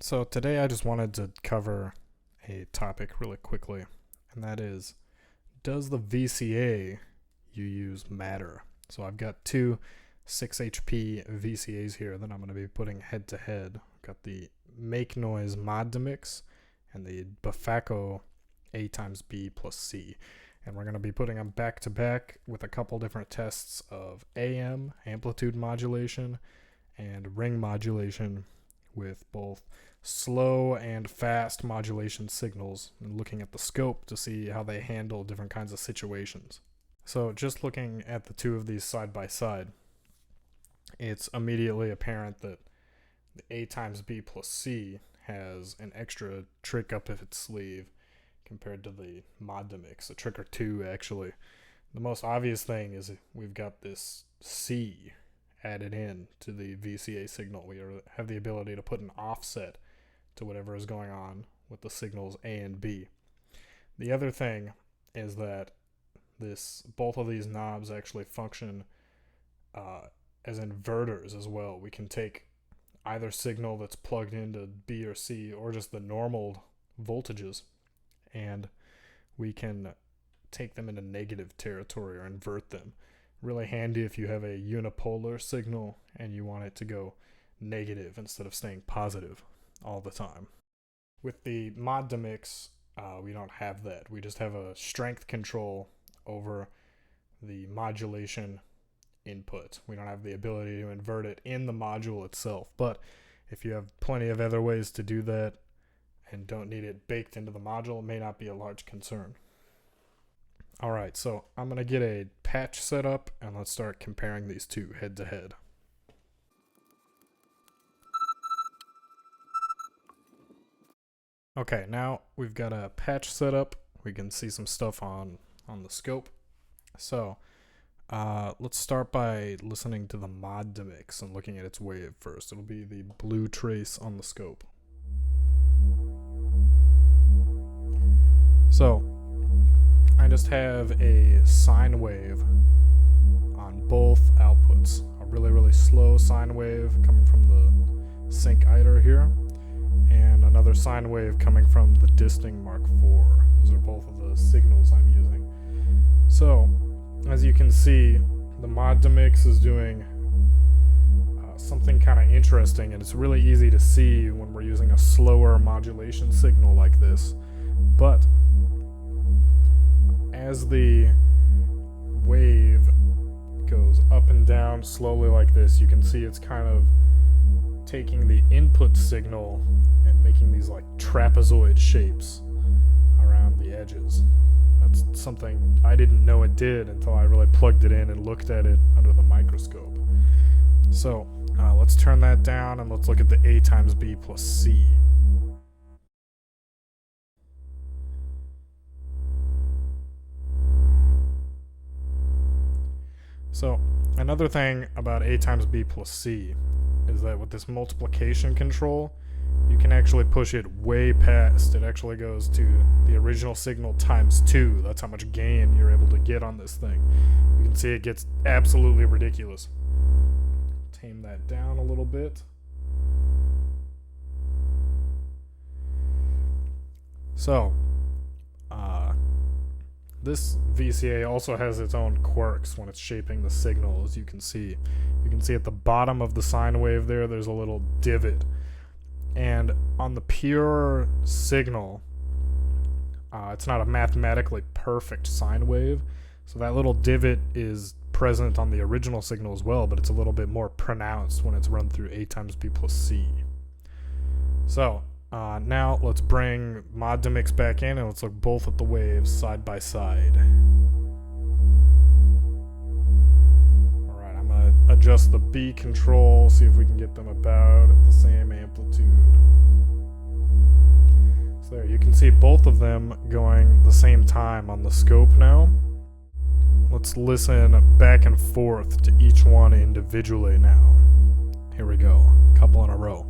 So today I just wanted to cover a topic really quickly, and that is, does the VCA you use matter? So I've got two 6HP VCAs here that I'm going to be putting head to head. I've got the Make Noise Moddemix and the Befaco A B+C. And we're going to be putting them back to back with a couple different tests of AM, amplitude modulation, and ring modulation with both slow and fast modulation signals, and looking at the scope to see how they handle different kinds of situations. So just looking at the two of these side by side, it's immediately apparent that the A B+C has an extra trick up its sleeve compared to the Moddemix, a trick or two actually. The most obvious thing is we've got this C added in to the VCA signal. We have the ability to put an offset to whatever is going on with the signals A and B. The other thing is that both of these knobs actually function as inverters as well. We can take either signal that's plugged into B or C, or just the normal voltages, and we can take them into negative territory or invert them. Really handy if you have a unipolar signal and you want it to go negative instead of staying positive all the time. With the Moddemix, we don't have that. We just have a strength control over the modulation input. We don't have the ability to invert it in the module itself, but if you have plenty of other ways to do that and don't need it baked into the module, it may not be a large concern. Alright, so I'm going to get a patch set up and let's start comparing these two head to head. Okay, now we've got a patch set up. We can see some stuff on the scope. So let's start by listening to the Moddemix and looking at its wave first. It'll be the blue trace on the scope. So I just have a sine wave on both outputs. A really slow sine wave coming from the sync iter here, and another sine wave coming from the disting Mark IV. Those are both of the signals I'm using. So, as you can see, the Moddemix is doing something kind of interesting, and it's really easy to see when we're using a slower modulation signal like this. But as the wave goes up and down slowly like this, you can see it's kind of taking the input signal and making these like trapezoid shapes around the edges. That's something I didn't know it did until I really plugged it in and looked at it under the microscope. So let's turn that down and let's look at the A B+C. So another thing about A B+C is that with this multiplication control, you can actually push it way past. It actually goes to the original signal times 2. That's how much gain you're able to get on this thing. You can see it gets absolutely ridiculous. Tame that down a little bit. So this VCA also has its own quirks when it's shaping the signal, as you can see. You can see at the bottom of the sine wave there's a little divot. And on the pure signal, it's not a mathematically perfect sine wave, so that little divot is present on the original signal as well, but it's a little bit more pronounced when it's run through A B+C. So now let's bring Moddemix back in and let's look both at the waves side by side. Alright, I'm going to adjust the B control, see if we can get them about at the same amplitude. So there, you can see both of them going the same time on the scope now. Let's listen back and forth to each one individually now. Here we go, a couple in a row.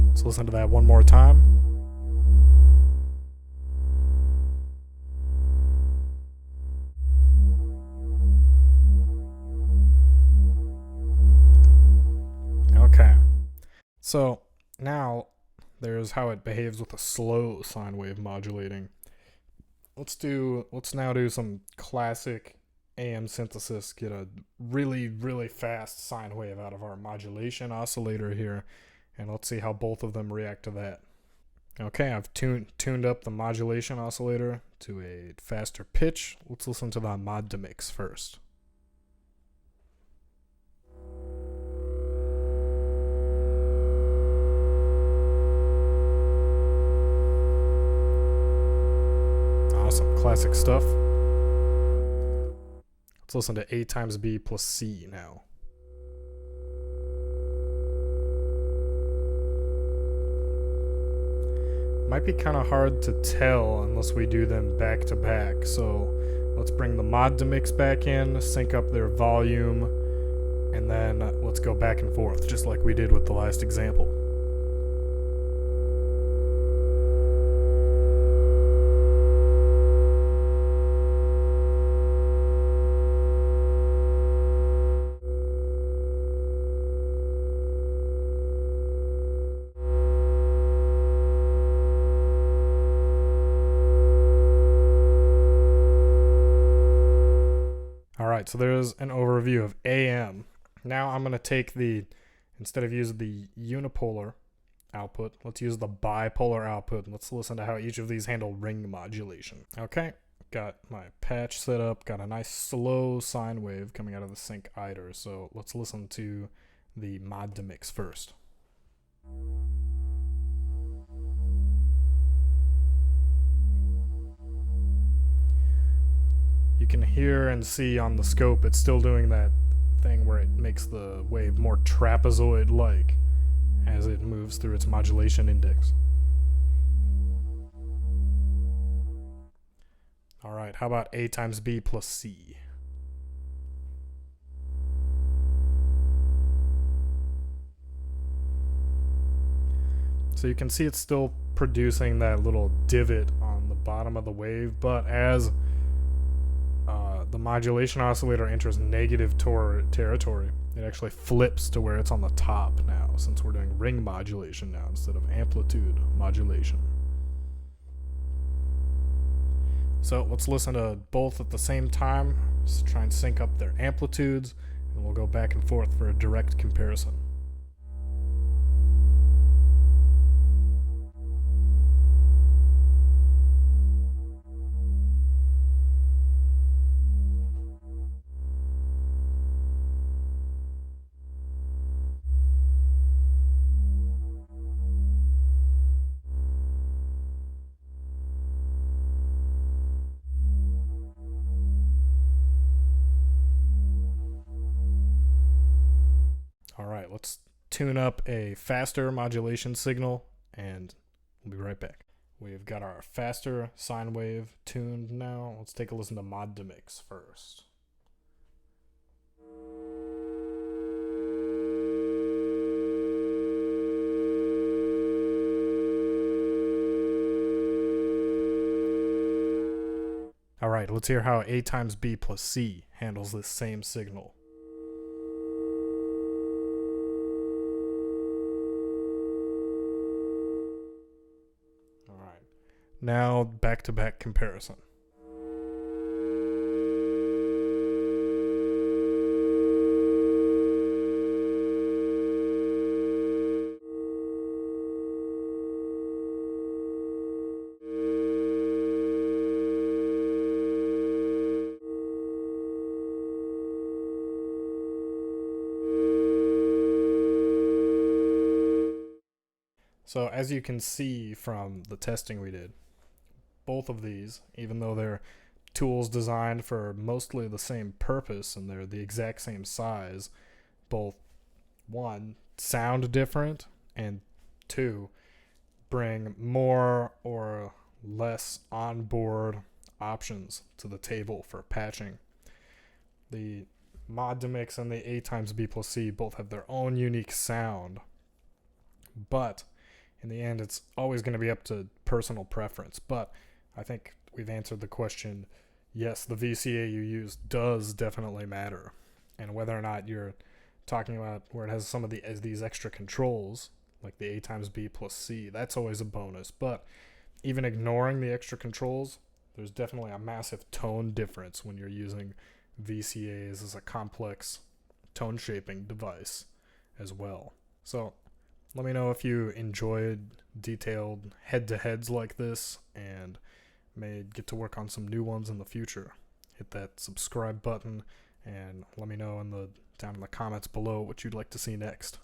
Let's listen to that one more time. So now there's how it behaves with a slow sine wave modulating. Let's now do some classic AM synthesis, get a really fast sine wave out of our modulation oscillator here, and let's see how both of them react to that. Okay, I've tuned up the modulation oscillator to a faster pitch. Let's listen to the Moddemix first. Awesome, classic stuff. Let's listen to A times B plus C now. Might be kind of hard to tell unless we do them back to back. So let's bring the Moddemix back in, sync up their volume, and then let's go back and forth, just like we did with the last example. Alright, so there's an overview of AM. Now I'm going to take instead of using the unipolar output, let's use the bipolar output, and let's listen to how each of these handle ring modulation. Okay, got my patch set up, got a nice slow sine wave coming out of the sync eiters, so let's listen to the Moddemix first. You can hear and see on the scope it's still doing that thing where it makes the wave more trapezoid-like as it moves through its modulation index. Alright, how about A times B plus C? So you can see it's still producing that little divot on the bottom of the wave, but as the modulation oscillator enters negative territory, it actually flips to where it's on the top now, since we're doing ring modulation now instead of amplitude modulation. So let's listen to both at the same time, just try and sync up their amplitudes, and we'll go back and forth for a direct comparison. Alright, let's tune up a faster modulation signal, and we'll be right back. We've got our faster sine wave tuned now. Let's take a listen to Moddemix first. Alright, let's hear how A times B plus C handles this same signal. Alright, now back-to-back comparison. So as you can see from the testing we did, both of these, even though they're tools designed for mostly the same purpose and they're the exact same size, both, one, sound different, and two, bring more or less onboard options to the table for patching. The Moddemix and the A times B plus C both have their own unique sound, but in the end, it's always going to be up to personal preference. But I think we've answered the question. Yes, the VCA you use does definitely matter. And whether or not you're talking about where it has some of these extra controls, like the A times B plus C. That's always a bonus. But even ignoring the extra controls, there's definitely a massive tone difference when you're using VCAs as a complex tone shaping device as well. So let me know if you enjoyed detailed head-to-heads like this and may get to work on some new ones in the future. Hit that subscribe button and let me know down in the comments below what you'd like to see next.